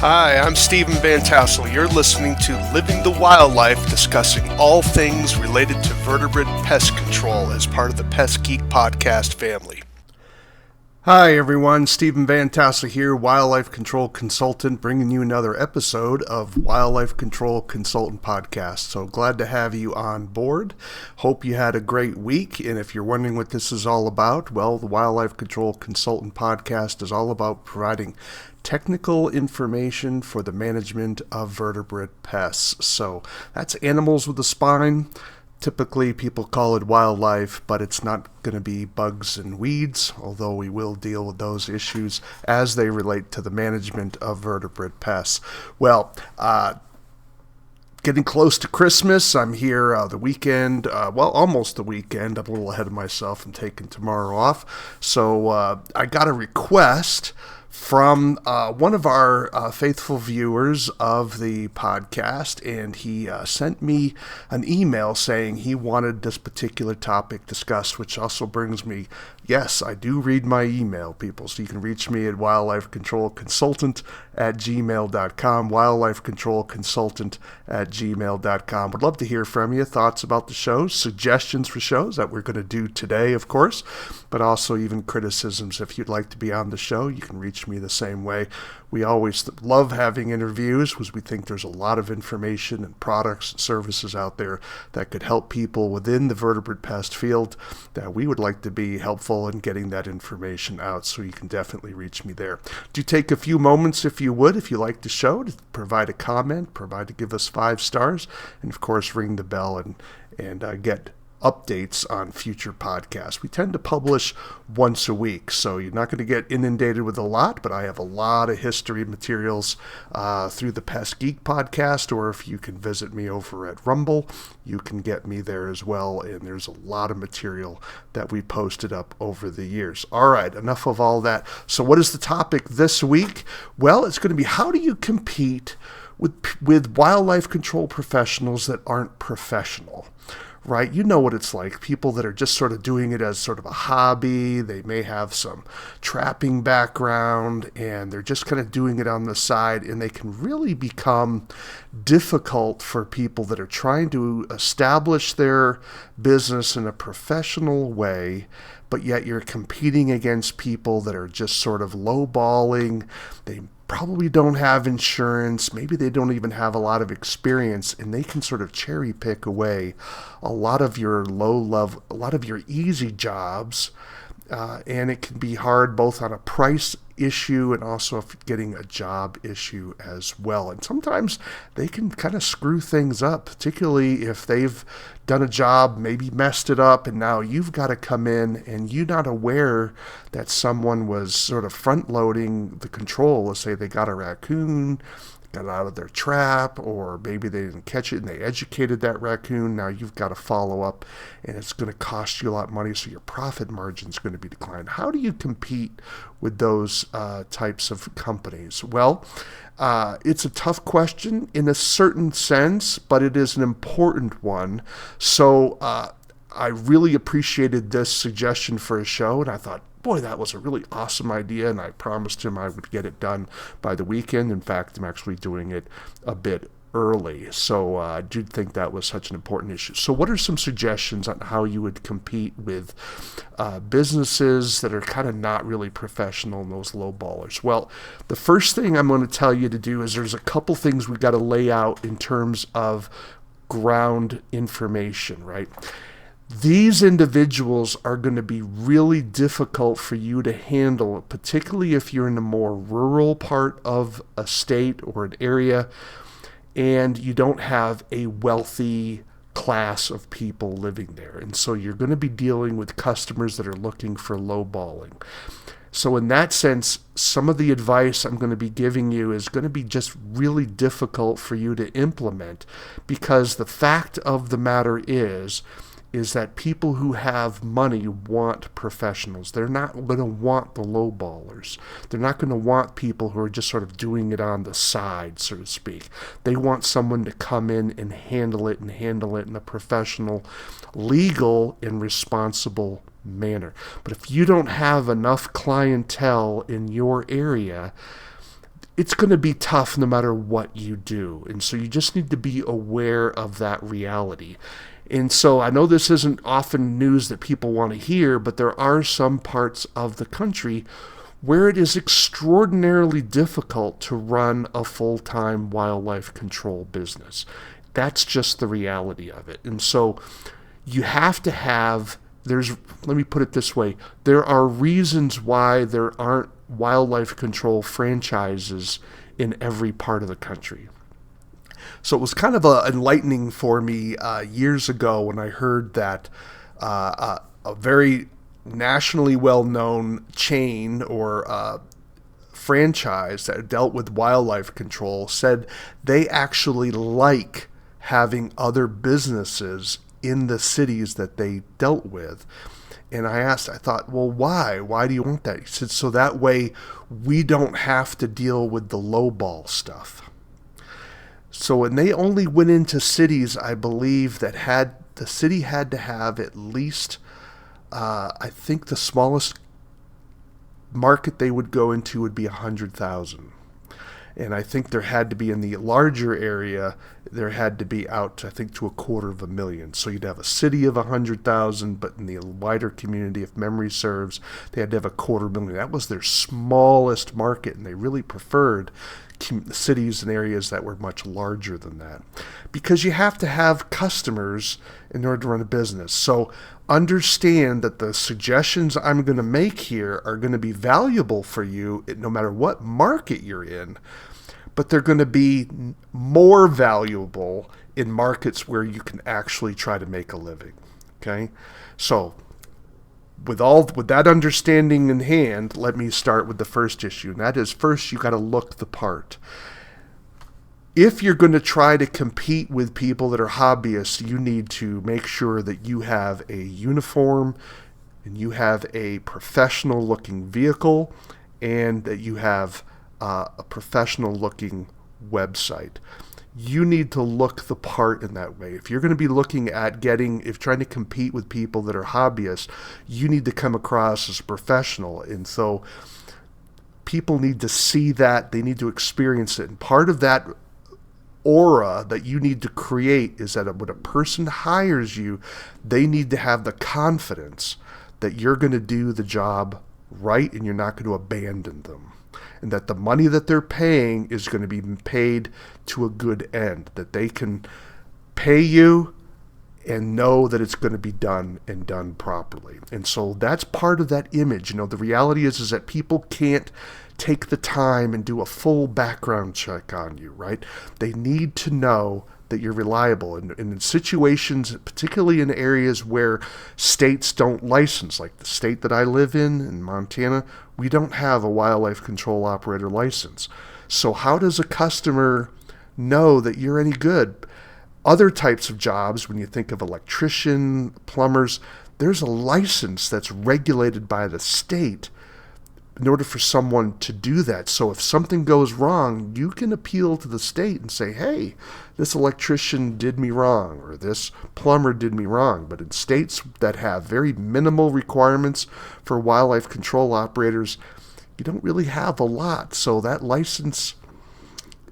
Hi, I'm Stephen Vantassel. You're listening to Living the Wildlife, discussing all things related to vertebrate pest control as part of the Pest Geek podcast family. Hi everyone, Stephen Vantassel here, Wildlife Control Consultant, bringing you another episode of Wildlife Control Consultant Podcast. So glad to have you on board. Hope you had a great week, and if you're wondering what this is all about, well, the Wildlife Control Consultant Podcast is all about providing technical information for the management of vertebrate pests. So that's animals with a spine. Typically, people call it wildlife, but it's not going to be bugs and weeds, although we will deal with those issues as they relate to the management of vertebrate pests. Well, getting close to Christmas. I'm here the weekend, almost the weekend. I'm a little ahead of myself. I'm taking tomorrow off. So I got a request from one of our faithful viewers of the podcast, and he sent me an email saying he wanted this particular topic discussed, which also brings me, yes, I do read my email, people, so you can reach me at wildlifecontrolconsultant@gmail.com, wildlifecontrolconsultant@gmail.com. Would love to hear from you, thoughts about the shows, suggestions for shows that we're going to do today, of course, but also even criticisms. If you'd like to be on the show, you can reach me the same way. We always love having interviews because we think there's a lot of information and products and services out there that could help people within the vertebrate pest field that we would like to be helpful in getting that information out. So you can definitely reach me there. Do take a few moments, if you would, if you like the show, to provide a comment, to give us 5 stars, and of course ring the bell and get updates on future podcasts. We tend to publish once a week, so you're not going to get inundated with a lot, but I have a lot of history materials through the Pest Geek podcast, or if you can visit me over at Rumble, you can get me there as well, and there's a lot of material that we posted up over the years. All right, enough of all that. So what is the topic this week? Well, it's going to be, how do you compete with wildlife control professionals that aren't professional? Right? You know what it's like. People that are just sort of doing it as sort of a hobby. They may have some trapping background and they're just kind of doing it on the side, and they can really become difficult for people that are trying to establish their business in a professional way, but yet you're competing against people that are just sort of lowballing. They probably don't have insurance, maybe they don't even have a lot of experience, and they can sort of cherry pick away a lot of your easy jobs, and it can be hard both on a price issue and also getting a job issue as well. And sometimes they can kind of screw things up, particularly if they've done a job, maybe messed it up, and now you've got to come in and you're not aware that someone was sort of front-loading the control. Let's say they got a raccoon, got out of their trap, or maybe they didn't catch it and they educated that raccoon. Now you've got to follow up, and it's going to cost you a lot of money, so your profit margin is going to be declined. How do you compete with those types of companies? Well, it's a tough question in a certain sense, but it is an important one. So I really appreciated this suggestion for a show, and I thought, boy, that was a really awesome idea, and I promised him I would get it done by the weekend. In fact, I'm actually doing it a bit early, so I do think that was such an important issue. So what are some suggestions on how you would compete with businesses that are kind of not really professional and those low ballers? Well, the first thing I'm going to tell you to do is there's a couple things we've got to lay out in terms of ground information, right? These individuals are going to be really difficult for you to handle, particularly if you're in a more rural part of a state or an area and you don't have a wealthy class of people living there. And so you're going to be dealing with customers that are looking for lowballing. So in that sense, some of the advice I'm going to be giving you is going to be just really difficult for you to implement, because the fact of the matter is that people who have money want professionals. They're not going to want the lowballers. They're not going to want people who are just sort of doing it on the side, so to speak. They want someone to come in and handle it in a professional, legal, and responsible manner. But if you don't have enough clientele in your area, it's going to be tough no matter what you do. And so you just need to be aware of that reality. And so I know this isn't often news that people want to hear, but there are some parts of the country where it is extraordinarily difficult to run a full-time wildlife control business. That's just the reality of it. And so you have to have, let me put it this way, there are reasons why there aren't wildlife control franchises in every part of the country. So it was kind of enlightening for me years ago when I heard that a very nationally well-known chain or franchise that dealt with wildlife control said they actually like having other businesses in the cities that they dealt with. And I thought, well, why? Why do you want that? He said, so that way we don't have to deal with the lowball stuff. So when they only went into cities, I believe the city had to have at least, I think the smallest market they would go into would be 100,000. And I think there had to be, in the larger area, there had to be out, I think, to 250,000. So you'd have a city of 100,000, but in the wider community, if memory serves, they had to have 250,000. That was their smallest market, and they really preferred cities and areas that were much larger than that. Because you have to have customers in order to run a business. So understand that the suggestions I'm going to make here are going to be valuable for you no matter what market you're in, but they're going to be more valuable in markets where you can actually try to make a living. Okay? So with that understanding in hand, let me start with the first issue, and that is, first you got to look the part. If you're going to try to compete with people that are hobbyists, you need to make sure that you have a uniform and you have a professional looking vehicle and that you have a professional looking website. You need to look the part in that way. If you're going to be looking at trying to compete with people that are hobbyists, you need to come across as a professional. And so people need to see that, they need to experience it. And part of that aura that you need to create is that when a person hires you, they need to have the confidence that you're going to do the job right and you're not going to abandon them. And that the money that they're paying is going to be paid to a good end. That they can pay you and know that it's going to be done and done properly. And so that's part of that image. The reality is that people can't take the time and do a full background check on you, right? They need to know that you're reliable. And in situations, particularly in areas where states don't license, like the state that I live in Montana, we don't have a wildlife control operator license. So how does a customer know that you're any good? Other types of jobs, when you think of electrician, plumbers, there's a license that's regulated by the state in order for someone to do that. So if something goes wrong, you can appeal to the state and say, hey, this electrician did me wrong, or this plumber did me wrong. But in states that have very minimal requirements for wildlife control operators, you don't really have a lot. So that license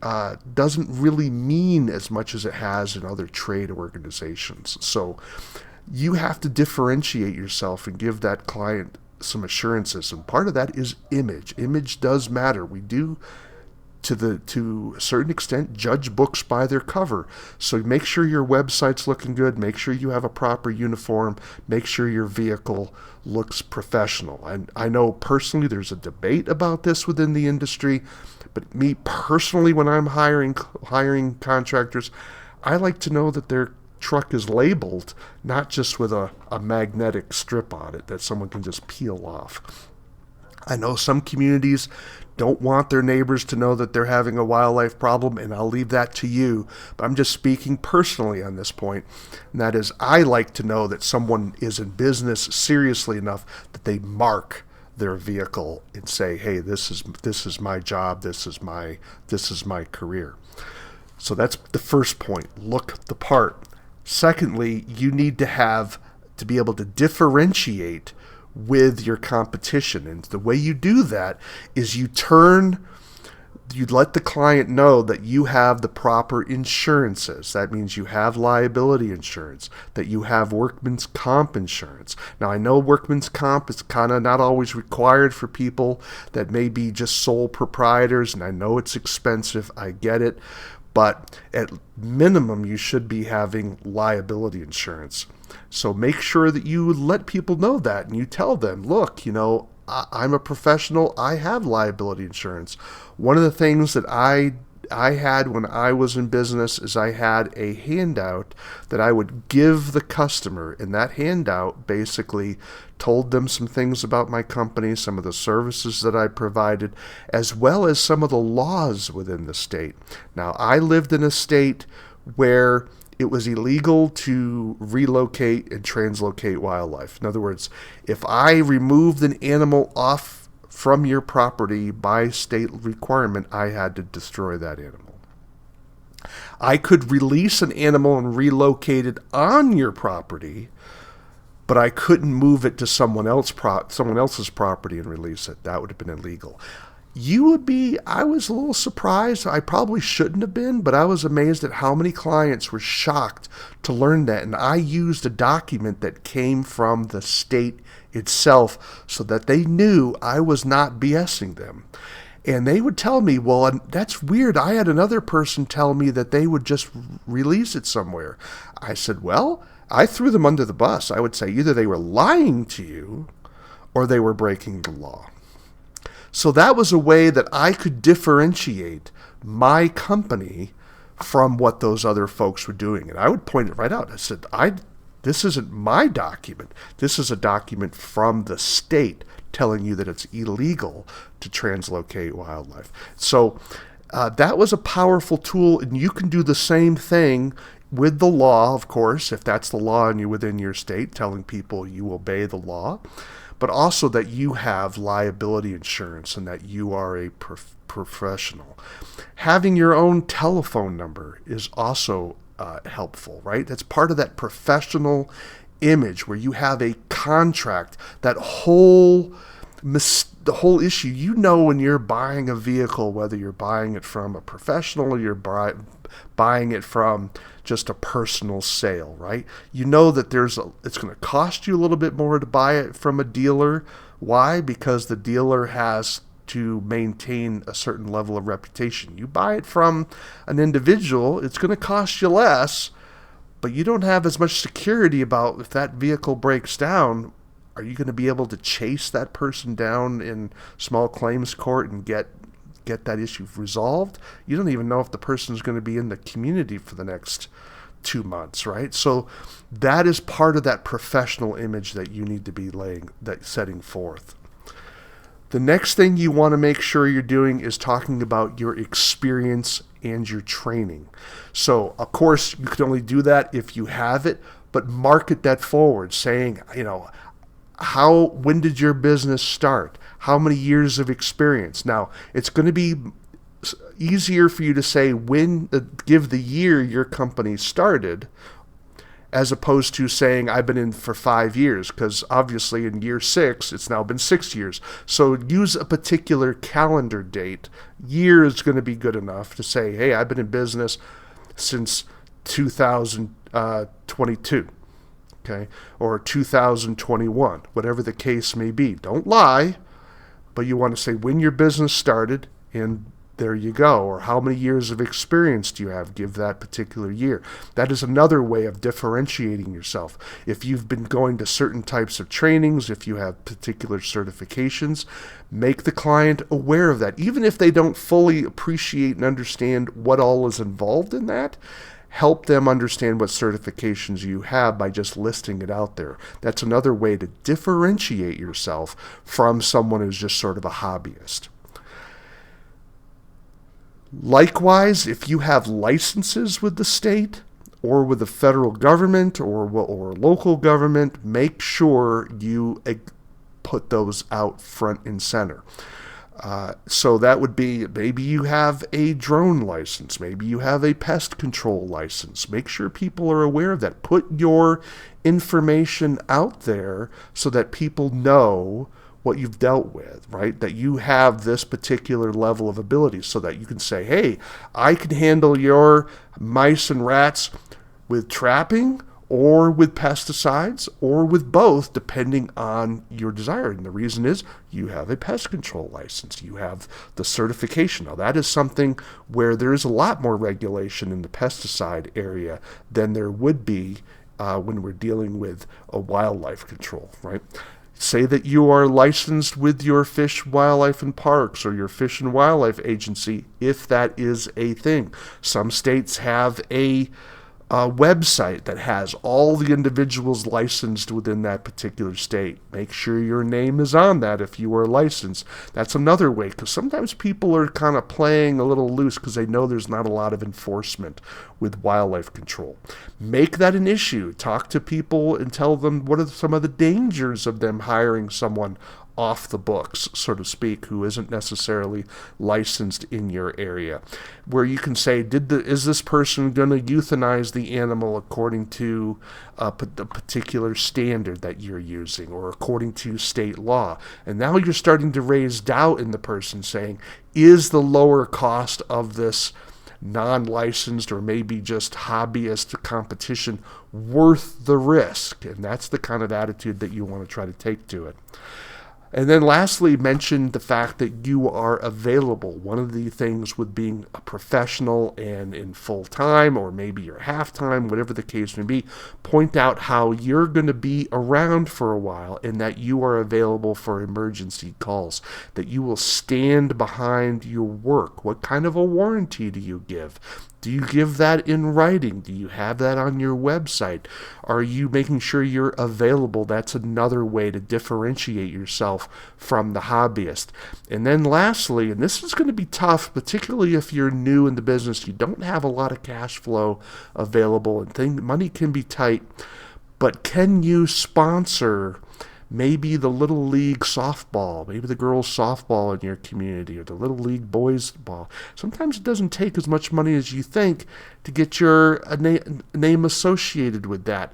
doesn't really mean as much as it has in other trade organizations. So you have to differentiate yourself and give that client some assurances, and part of that is image. Image does matter. We do, to a certain extent, judge books by their cover. So make sure your website's looking good. Make sure you have a proper uniform. Make sure your vehicle looks professional. And I know personally there's a debate about this within the industry, but me personally, when I'm hiring contractors, I like to know that their truck is labeled, not just with a magnetic strip on it that someone can just peel off. I know some communities don't want their neighbors to know that they're having a wildlife problem, and I'll leave that to you. But I'm just speaking personally on this point, and that is, I like to know that someone is in business seriously enough that they mark their vehicle and say, hey, this is my job, this is my career. So that's the first point. Look the part. Secondly, you need to be able to differentiate with your competition. And the way you do that is you turn you let the client know that you have the proper insurances. That means you have liability insurance, that you have workman's comp insurance. Now, I know workman's comp is kind of not always required for people that may be just sole proprietors, and I know it's expensive. I get it. But at minimum, you should be having liability insurance. So make sure that you let people know that, and you tell them, look, I'm a professional. I have liability insurance. One of the things that I had when I was in business is I had a handout that I would give the customer, and that handout basically told them some things about my company, some of the services that I provided, as well as some of the laws within the state. Now, I lived in a state where it was illegal to relocate and translocate wildlife. In other words, if I removed an animal off from your property by state requirement, I had to destroy that animal. I could release an animal and relocate it on your property, but I couldn't move it to someone else's property and release it. That would have been illegal. I was a little surprised. I probably shouldn't have been, but I was amazed at how many clients were shocked to learn that. And I used a document that came from the state itself so that they knew I was not BSing them. And they would tell me, well, that's weird. I had another person tell me that they would just release it somewhere. I said, well, I threw them under the bus. I would say either they were lying to you or they were breaking the law. So that was a way that I could differentiate my company from what those other folks were doing. And I would point it right out. I said, this isn't my document. This is a document from the state telling you that it's illegal to translocate wildlife. So that was a powerful tool, and you can do the same thing with the law, of course, if that's the law and you're within your state, telling people you obey the law, but also that you have liability insurance and that you are a professional. Having your own telephone number is also helpful, right? That's part of that professional image where you have a contract. That the whole issue, when you're buying a vehicle, whether you're buying it from a professional or you're buying it from just a personal sale, right? You know that it's going to cost you a little bit more to buy it from a dealer. Why? Because the dealer has to maintain a certain level of reputation. You buy it from an individual, it's going to cost you less, but you don't have as much security about if that vehicle breaks down. Are you going to be able to chase that person down in small claims court and get that issue resolved? You don't even know if the person is going to be in the community for the next 2 months, right? So that is part of that professional image that you need to be setting forth. The next thing you want to make sure you're doing is talking about your experience and your training. So, of course, you can only do that if you have it, but market that forward, saying, when did your business start? How many years of experience? Now, it's going to be easier for you to say give the year your company started, as opposed to saying I've been in for 5 years, because obviously in year 6, it's now been 6 years. So use a particular calendar date. Year is going to be good enough to say, hey, I've been in business since 2022. Okay, or 2021, whatever the case may be. Don't lie, but you want to say when your business started, and there you go. Or how many years of experience do you have? Give that particular year. That is another way of differentiating yourself. If you've been going to certain types of trainings, if you have particular certifications, make the client aware of that. Even if they don't fully appreciate and understand what all is involved in that, help them understand what certifications you have by just listing it out there. That's another way to differentiate yourself from someone who's just sort of a hobbyist. Likewise, if you have licenses with the state or with the federal government or local government, make sure you put those out front and center. So that would be, maybe you have a drone license, maybe you have a pest control license. Make sure people are aware of that. Put your information out there so that people know what you've dealt with, right? That you have this particular level of ability so that you can say, hey, I can handle your mice and rats with trapping or with pesticides or with both, depending on your desire. And the reason is you have a pest control license. You have the certification. Now, that is something where there is a lot more regulation in the pesticide area than there would be when we're dealing with a wildlife control, right? Say that you are licensed with your Fish, Wildlife, and Parks or your Fish and Wildlife Agency, if that is a thing. Some states have a website that has all the individuals licensed within that particular state. Make sure your name is on that if you are licensed. That's another way, because sometimes people are kind of playing a little loose because they know there's not a lot of enforcement with wildlife control. Make that an issue. Talk to people and tell them what are some of the dangers of them hiring someone off the books, so to speak, who isn't necessarily licensed in your area, where you can say, is this person going to euthanize the animal according to the particular standard that you're using or according to state law? And now you're starting to raise doubt in the person, saying, is the lower cost of this non-licensed or maybe just hobbyist competition worth the risk? And that's the kind of attitude that you want to try to take to it. And then lastly, mention the fact that you are available. One of the things with being a professional and in full-time, or maybe you're half-time, whatever the case may be, point out how you're going to be around for a while and that you are available for emergency calls, that you will stand behind your work. What kind of a warranty do you give? Do you give that in writing? Do you have that on your website? Are you making sure you're available? That's another way to differentiate yourself from the hobbyist. And then lastly, and this is going to be tough, particularly if you're new in the business, you don't have a lot of cash flow available, and money can be tight, but can you sponsor maybe the Little League softball, maybe the girls softball in your community, or the Little League boys ball? Sometimes it doesn't take as much money as you think to get your name associated with that.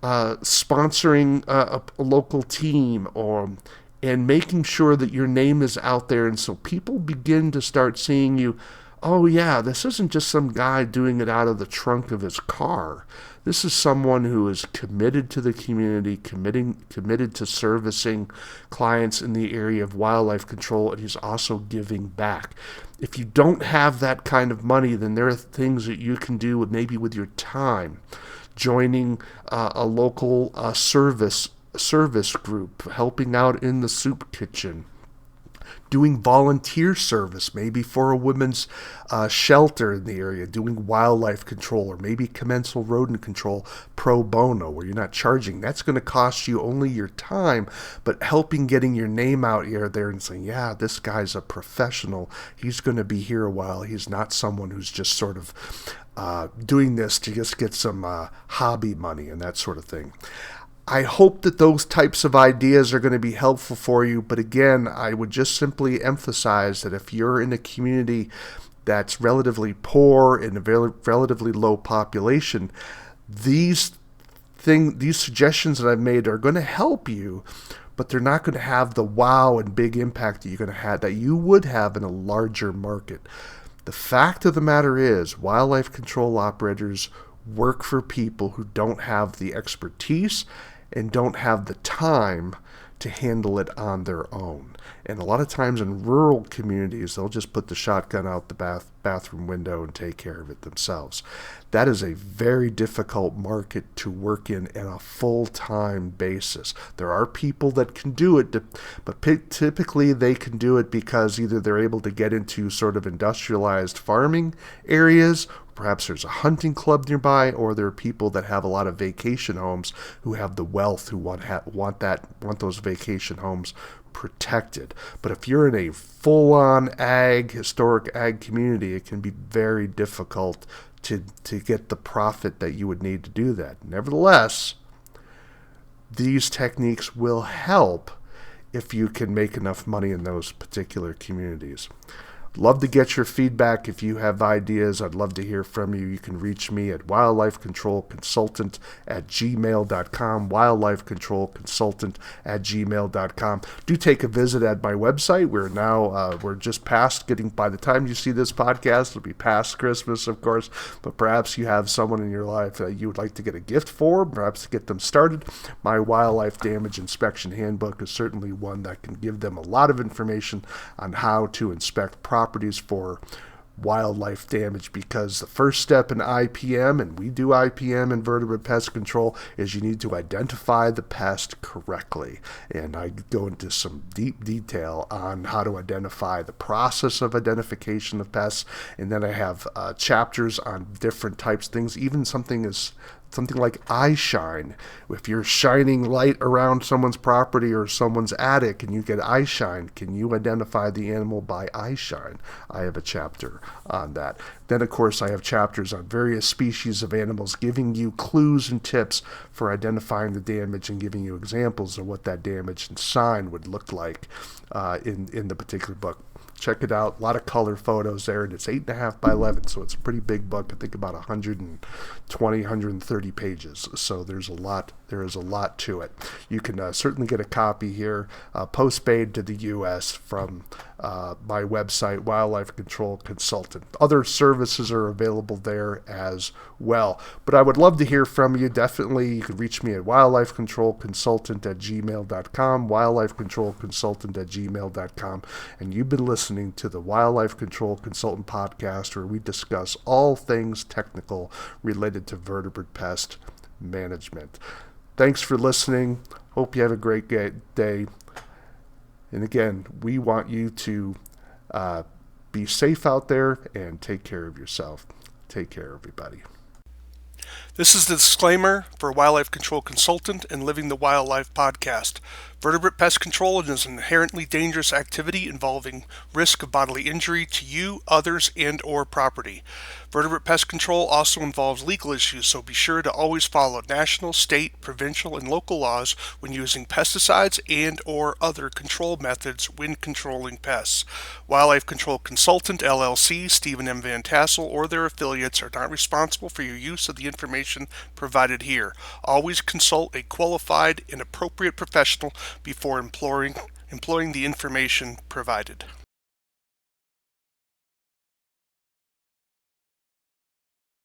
Sponsoring a local team and making sure that your name is out there, and so people begin to start seeing you. Oh yeah, this isn't just some guy doing it out of the trunk of his car. This is someone who is committed to the community, committed to servicing clients in the area of wildlife control, and he's also giving back. If you don't have that kind of money, then there are things that you can do with your time. Joining a local service group, helping out in the soup kitchen, doing volunteer service, maybe for a women's shelter in the area, doing wildlife control, or maybe commensal rodent control pro bono, where you're not charging. That's going to cost you only your time, but helping getting your name out there and saying, yeah, this guy's a professional. He's going to be here a while. He's not someone who's just sort of doing this to just get some hobby money and that sort of thing. I hope that those types of ideas are going to be helpful for you, but again, I would just simply emphasize that if you're in a community that's relatively poor and a relatively low population, these suggestions that I've made are going to help you, but they're not going to have the wow and big impact that you would have in a larger market. The fact of the matter is, wildlife control operators work for people who don't have the expertise and don't have the time to handle it on their own. And a lot of times in rural communities, they'll just put the shotgun out the bathroom window and take care of it themselves. That is a very difficult market to work in on a full-time basis. There are people that can do it, but typically they can do it because either they're able to get into sort of industrialized farming areas, perhaps there's a hunting club nearby, or there are people that have a lot of vacation homes who have the wealth who want those vacation homes protected. But if you're in a full-on historic ag community, it can be very difficult to get the profit that you would need to do that. Nevertheless, these techniques will help if you can make enough money in those particular communities. Love to get your feedback. If you have ideas, I'd love to hear from you. You can reach me at wildlifecontrolconsultant@gmail.com, wildlifecontrolconsultant@gmail.com. Do take a visit at my website. We're just past getting, by the time you see this podcast, it'll be past Christmas, of course, but perhaps you have someone in your life that you would like to get a gift for, perhaps to get them started. My Wildlife Damage Inspection Handbook is certainly one that can give them a lot of information on how to inspect properties for wildlife damage, because the first step in IPM, and we do IPM in vertebrate pest control, is you need to identify the pest correctly. And I go into some deep detail on how to identify the process of identification of pests. And then I have chapters on different types of things, even something like eye shine. If you're shining light around someone's property or someone's attic and you get eye shine, can you identify the animal by eye shine? I have a chapter on that. Then, of course, I have chapters on various species of animals, giving you clues and tips for identifying the damage and giving you examples of what that damage and sign would look like in the particular book. Check it out. A lot of color photos there, and it's 8.5 by 11, so it's a pretty big book. I think about 120, 130 pages. So there is a lot to it. You can certainly get a copy here, postpaid to the U.S. from my website, Wildlife Control Consultant. Other services are available there as well. But I would love to hear from you. Definitely, you can reach me at wildlifecontrolconsultant@gmail.com, wildlifecontrolconsultant@gmail.com. And you've been listening to the Wildlife Control Consultant podcast, where we discuss all things technical related to vertebrate pest management. Thanks for listening. Hope you have a great day. And again, we want you to be safe out there and take care of yourself. Take care, everybody. This is the disclaimer for Wildlife Control Consultant and Living the Wildlife podcast. Vertebrate pest control is an inherently dangerous activity involving risk of bodily injury to you, others, and or property. Vertebrate pest control also involves legal issues, so be sure to always follow national, state, provincial, and local laws when using pesticides and or other control methods when controlling pests. Wildlife Control Consultant, LLC, Stephen M. Vantassel, or their affiliates are not responsible for your use of the information provided here. Always consult a qualified and appropriate professional before employing the information provided.